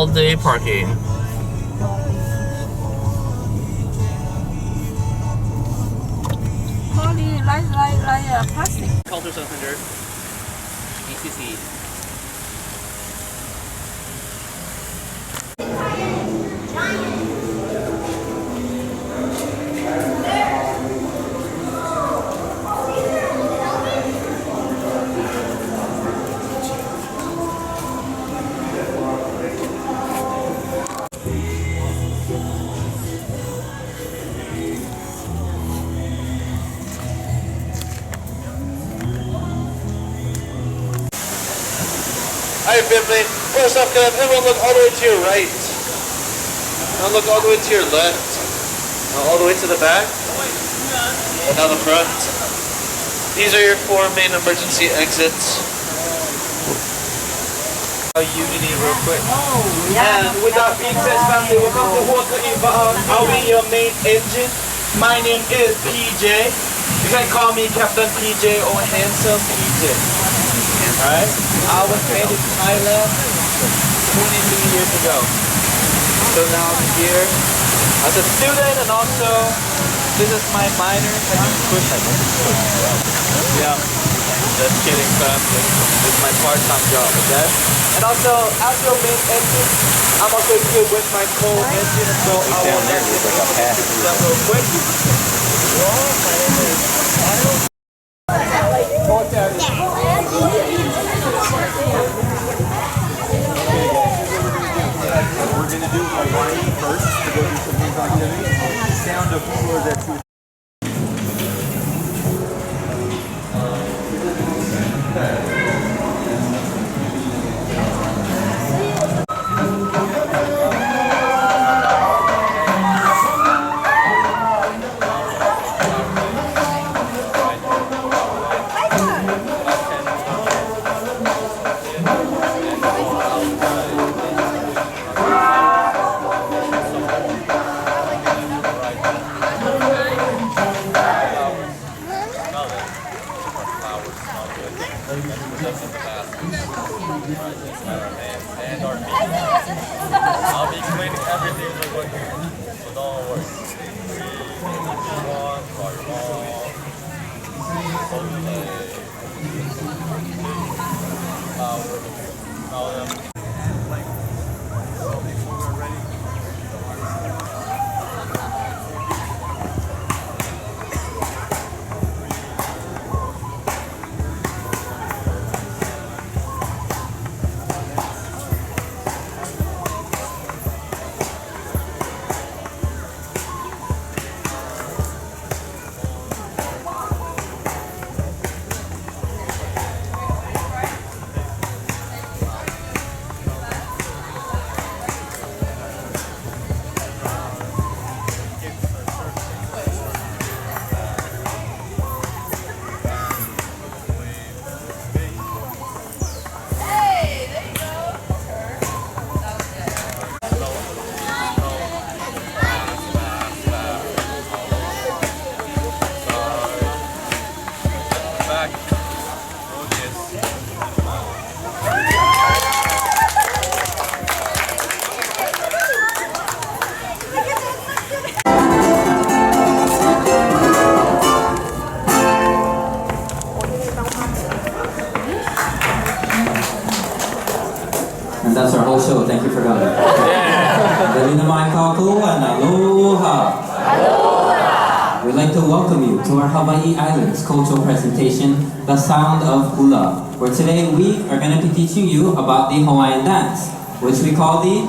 all-day parking. Like plastic. Culture 700. ECC. Alright, family. First off, can everyone look all the way to your right? Now look all the way to your left. Now all the way to the back. And now the front. These are your 4 main emergency exits. Unity real quick. And with that being said, family, welcome to Hawaii. I'll be your main engine. My name is PJ. You can call me Captain PJ or Handsome PJ. Alright? I was made in Thailand 23 years ago. So now I'm here as a student, and also this is my minor. Yeah, just kidding, family. This is my part-time job, okay? And also, as your main engine, I'm also good with my co-engine, so I will let you real quick. We're going to do Hawaii first to go do some hands-on activities. Sound of floors at 2. I'll be explaining everything we're going here, so don't worry. 1, And that's our whole show. Thank you for coming. Dalina mai kākou and aloha. Aloha. We'd like to welcome you to our Hawaii Islands cultural presentation, The Sound of Hula, where today we are going to be teaching you about the Hawaiian dance, which we call the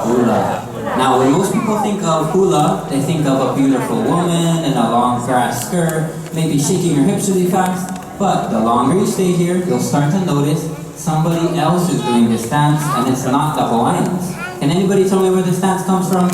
hula. Now, when most people think of hula, they think of a beautiful woman in a long grass skirt, maybe shaking your hips really fast. But the longer you stay here, you'll start to notice somebody else is doing this dance, and it's not the Hawaiians. Can anybody tell me where this dance comes from?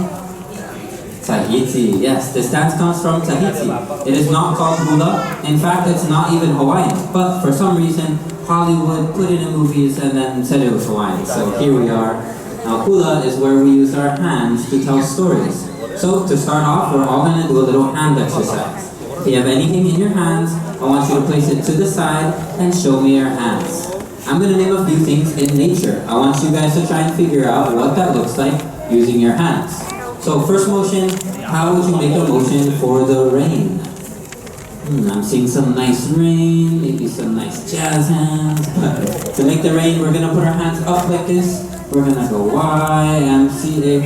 Tahiti. Yes, this dance comes from Tahiti. It is not called hula. In fact, it's not even Hawaiian. But for some reason, Hollywood put it in movies and then said it was Hawaiian. So here we are. Now, hula is where we use our hands to tell stories. So to start off, we're all going to do a little hand exercise. If you have anything in your hands, I want you to place it to the side and show me your hands. I'm going to name a few things in nature. I want you guys to try and figure out what that looks like using your hands. So first motion, how would you make a motion for the rain? I'm seeing some nice rain, maybe some nice jazz hands. But to make the rain, we're going to put our hands up like this. We're going to go YMCA.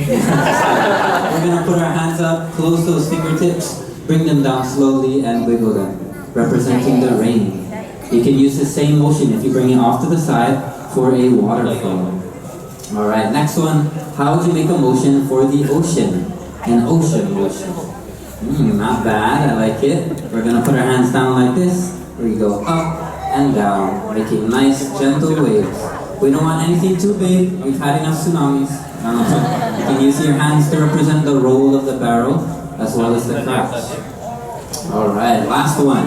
We're going to put our hands up, close those fingertips, bring them down slowly and wiggle them, representing the rain. You can use the same motion if you bring it off to the side for a waterfall. Alright, next one. How would you make a motion for the ocean? An ocean motion. Not bad, I like it. We're going to put our hands down like this. We go up and down, making nice, gentle waves. We don't want anything too big. We've had enough tsunamis. You can use your hands to represent the roll of the barrel as well as the cracks. Alright, last one.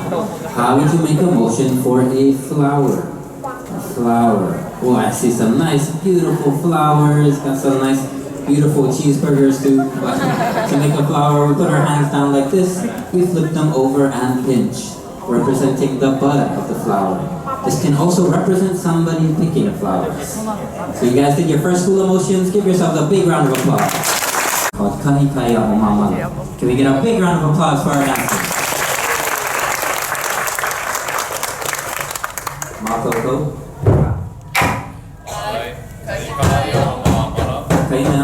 How would you make a motion for a flower? A flower. Oh, I see some nice, beautiful flowers. Got some nice, beautiful cheeseburgers too. To make a flower, we put our hands down like this. We flip them over and pinch, representing the bud of the flower. This can also represent somebody picking flowers. So you guys did your first school emotions. Give yourselves a big round of applause. Called Kanikaya Omamana. Can we get a big round of applause for our dancers? Makoko. Kaina.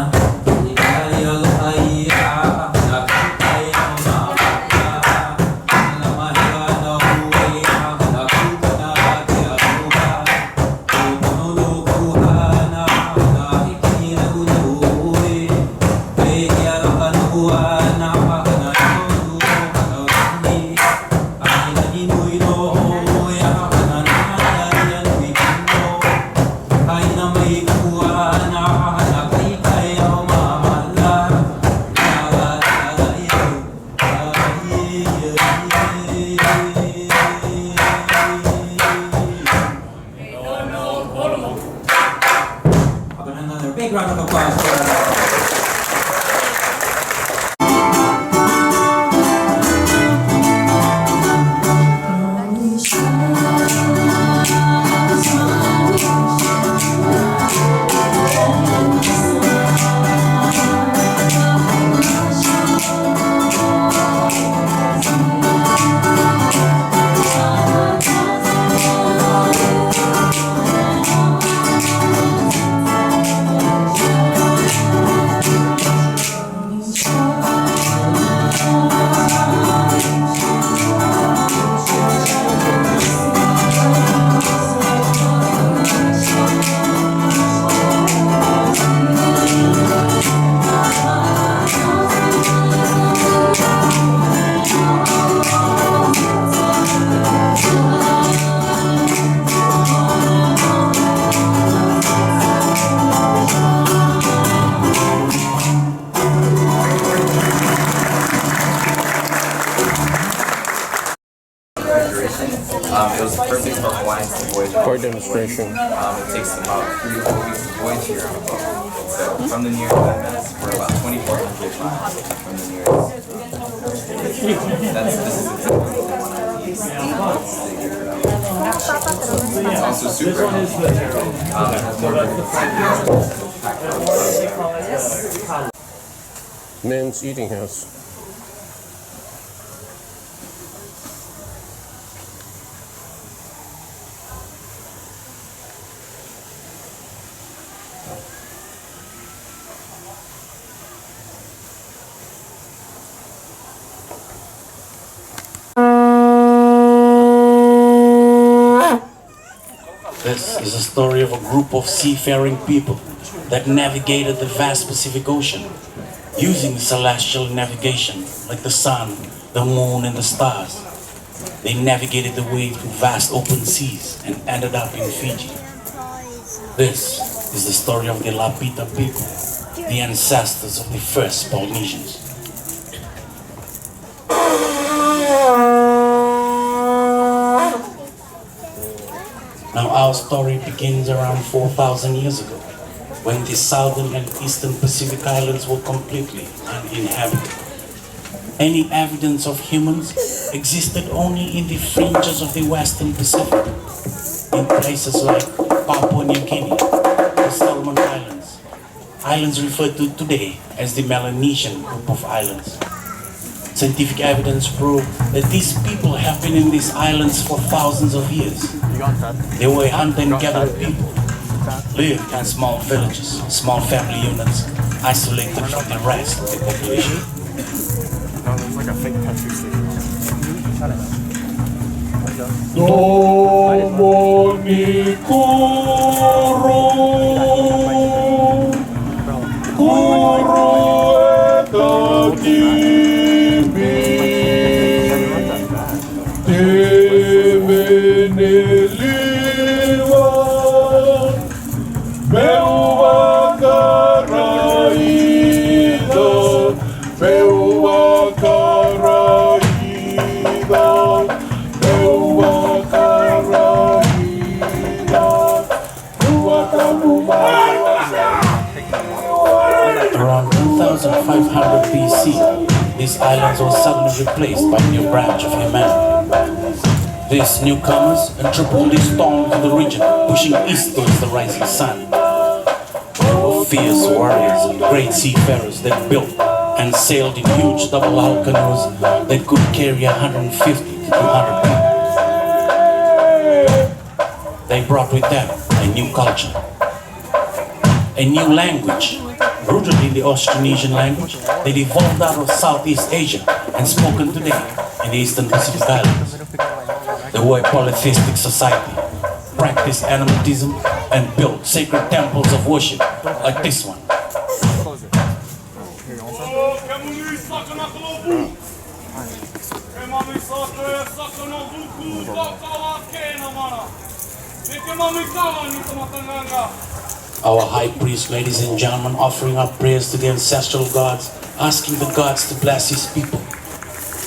Big round of applause for our It was perfect for Hawaiians to voyage. For demonstration. It takes about 3 to 4 weeks to voyage here on a boat. So from the nearest landmass, we're about 2,400 miles from the nearest. This is exactly the one on the east. It's also super heavy. It has more than Men's eating house. This is a story of a group of seafaring people that navigated the vast Pacific Ocean using celestial navigation like the sun, the moon, and the stars. They navigated the way through vast open seas and ended up in Fiji. This is the story of the Lapita people, the ancestors of the first Polynesians. Now our story begins around 4,000 years ago, when the southern and eastern Pacific Islands were completely uninhabited. Any evidence of humans existed only in the fringes of the western Pacific, in places like Papua New Guinea, the Solomon Islands. Islands referred to today as the Melanesian group of islands. Scientific evidence proves that these people have been in these islands for thousands of years. They were a hunter and gatherer people, lived in small villages, small family units, isolated from the rest of the population. No, there's like a fake country station. Around 2500 BC, these islands were suddenly replaced by a new branch of humanity. These newcomers interpreted the storm to the region, pushing east towards the rising sun. They were fierce warriors and great seafarers that built and sailed in huge double-hull canoes that could carry 150 to 200 people. They brought with them a new culture, a new language, rooted in the Austronesian language that evolved out of Southeast Asia and spoken today in the Eastern Pacific Islands. They were a polytheistic society, practiced animism, and built sacred temples of worship like this one. Our high priest, ladies and gentlemen, offering up prayers to the ancestral gods, asking the gods to bless his people.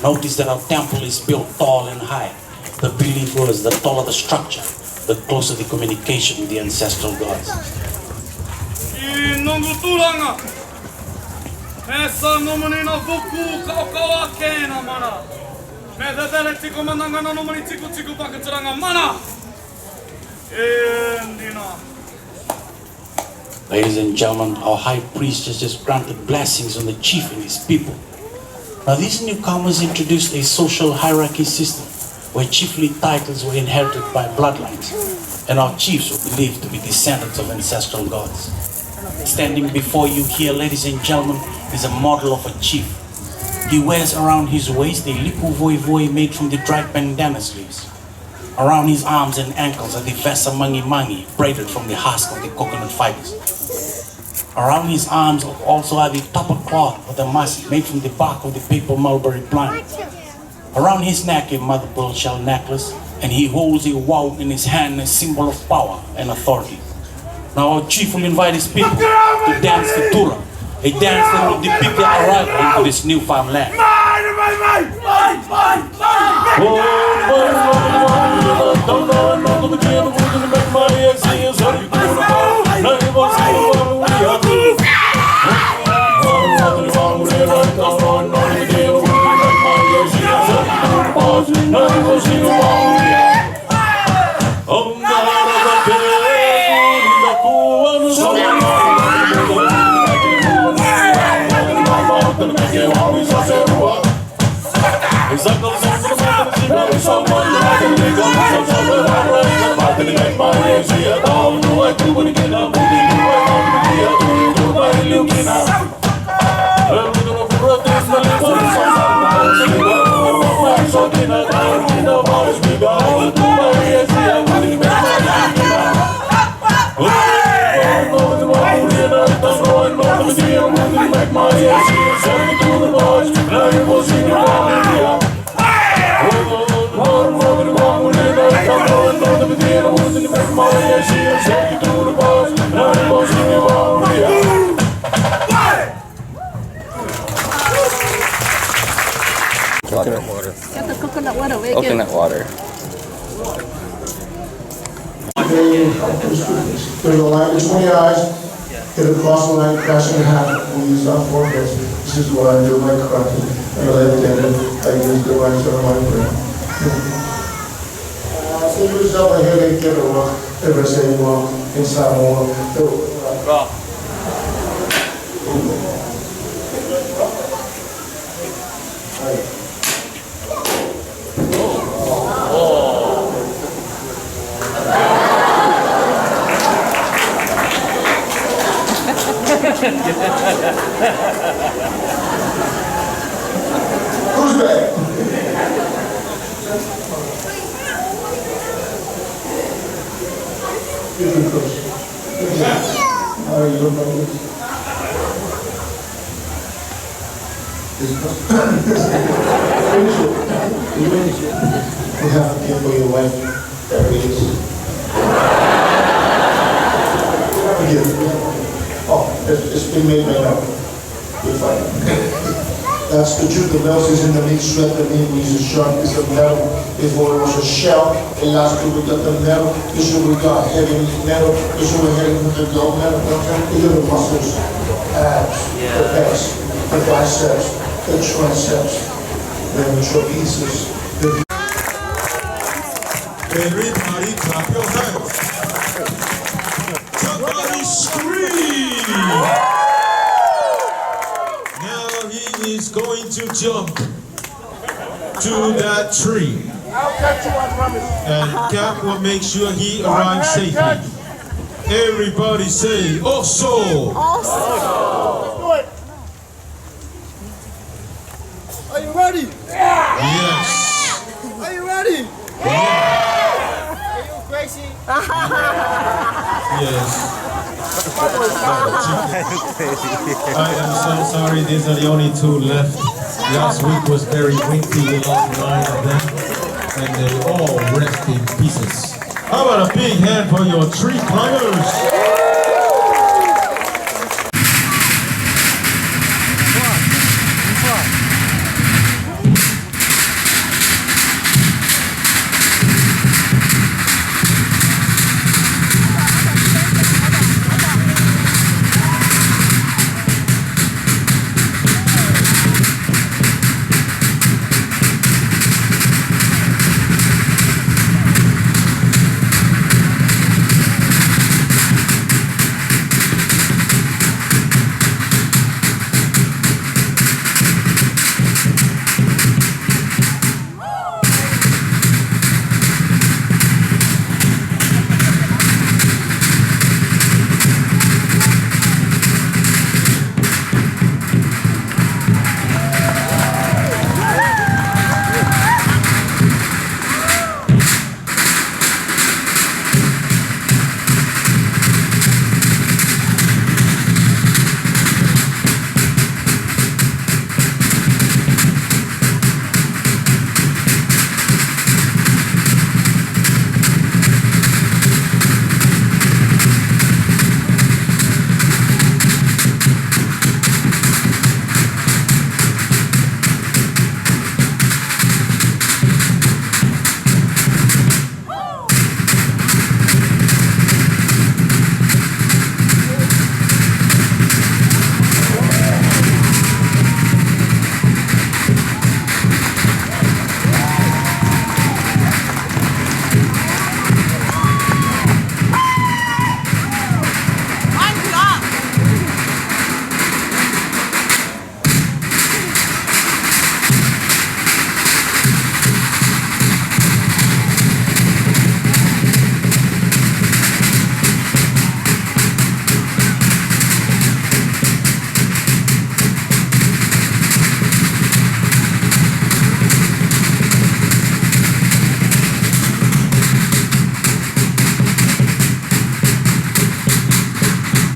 Notice that our temple is built tall and high. The building grows, the taller the structure, the closer the communication with the ancestral gods. Ladies and gentlemen, our high priest has just granted blessings on the chief and his people. Now these newcomers introduced a social hierarchy system where chiefly titles were inherited by bloodlines, and our chiefs were believed to be descendants of ancestral gods. Standing before you here, ladies and gentlemen, is a model of a chief. He wears around his waist a lipu voi voi made from the dried bandanas leaves. Around his arms and ankles are the vesa mangi mangi, braided from the husk of the coconut fibers. Around his arms also are the tapa cloth or the mask made from the bark of the paper mulberry plant. Around his neck a mother pearl shell necklace, and he holds a wow in his hand, a symbol of power and authority. Now our chief will invite his people to dance the tura, a dance that will depict their arrival into this newfound land. Coconut water. Get the coconut water. Coconut water. There's a line, there's 20 eyes, get across the line, crash in half, and use that forecast. This is what I do, my craft, and I use the lines that are my brain. So you just have a headache, get a rock. Everybody say you want inside more. Go. Who's back? How are you doing? Finish it. You finish it. You have to give for your wife that is. Oh, it's been made right now. You're fine. That's the truth. The bells is in the meat shred. The meat is a sharp piece of metal. Before it was a shell, it last we got the metal. This year we got heavy metal. This year we're heading with the gold metal. These are the muscles, abs, the pecs, the biceps, the triceps, the trapezius. Everybody clap your hands. Somebody scream. Now he is going to jump to that tree. I'll catch you, I promise. And Cap will make sure he arrives safely. Everybody say, "Oso." Let's do it. Are you ready? Yes. Are you ready? Yeah. Are you crazy? Yes. I am so sorry, these are the only two left. Last week was very windy, we lost 9 of them, and they all rest in pieces. How about a big hand for your tree climbers?